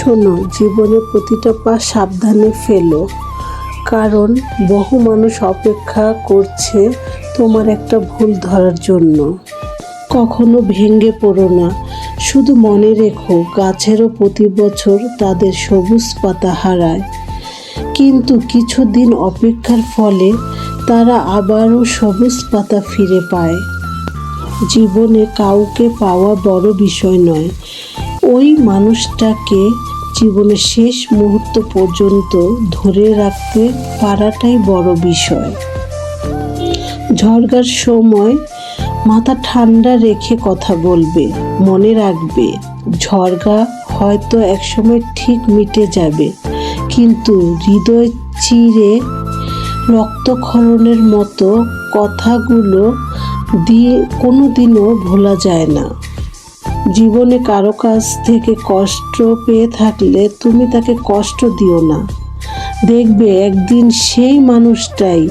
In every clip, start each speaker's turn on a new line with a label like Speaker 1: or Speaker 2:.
Speaker 1: শোনো, জীবনের প্রতিটা পা সাবধানে ফেলো, কারণ বহু মানুষ অপেক্ষা করছে তোমার একটা ভুল ধরার জন্য। কখনো ভেঙে পড়ো না, শুধু মনে রেখো গাছেরও প্রতি বছর তাদের সবুজ পাতা হারায়, কিন্তু কিছুদিন অপেক্ষার ফলে তারা আবারও সবুজ পাতা ফিরে পায়। জীবনে কাউকে পাওয়া বড় বিষয় নয়, ওই মানুষটাকে জীবনের শেষ মুহূর্ত পর্যন্ত ধরে রাখতে পারাটাই বড় বিষয়। ঝড়গার সময় মাথা ঠান্ডা রেখে কথা বলবে, মনে রাখবে ঝড়গা হয়তো একসময় ঠিক মিটে যাবে, কিন্তু হৃদয় চিরে রক্তক্ষরণের মতো কথাগুলো দিয়ে কোনোদিনও ভোলা যায় না। জীবনে কারো কাছ থেকে কষ্ট পেয়ে থাকলে তুমি তাকে কষ্ট দিও না, দেখবে একদিন সেই মানুষটাই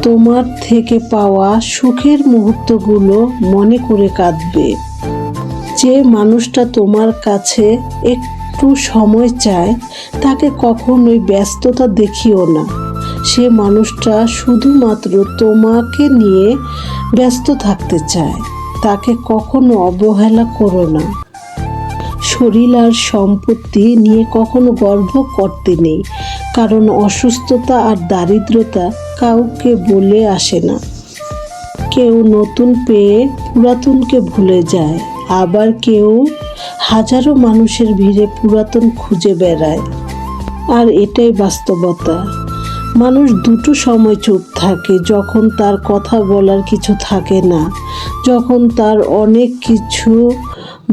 Speaker 1: তোমার থেকে পাওয়া সুখের মুহূর্তগুলো মনে করে কাঁদবে। যে মানুষটা তোমার কাছে একটু সময় চায় তাকে কখনোই ব্যস্ততা দেখিও না, সে মানুষটা শুধুমাত্র তোমাকে নিয়ে ব্যস্ত থাকতে চায়, তাকে কখনো অবহেলা করো না। শরীর আর সম্পত্তি নিয়ে কখনো গর্ব করতে নেই, কারণ অসুস্থতা আর দারিদ্রতা কাউকে বলে আসে না। কেউ নতুন পেয়ে পুরাতনকে ভুলে যায়, আবার কেউ হাজারো মানুষের ভিড়ে পুরাতন খুঁজে বেড়ায়। আর এটাই বাস্তবতা। মানুষ দুটো সময় চুপ থাকে, যখন তার কথা বলার কিছু থাকে না, যখন তার অনেক কিছু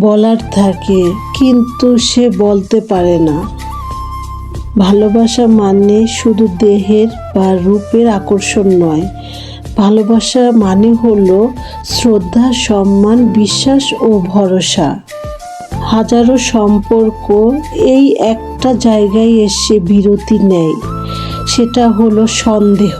Speaker 1: বলার থাকে কিন্তু সে বলতে পারে না। ভালোবাসা মানে শুধু দেহের বা রূপের আকর্ষণ নয়, ভালোবাসা মানে হলো শ্রদ্ধা, সম্মান, বিশ্বাস ও ভরসা। হাজারো সম্পর্ক এই একটা জায়গায় এসে বিরতি নেয়, সেটা হলো সন্দেহ।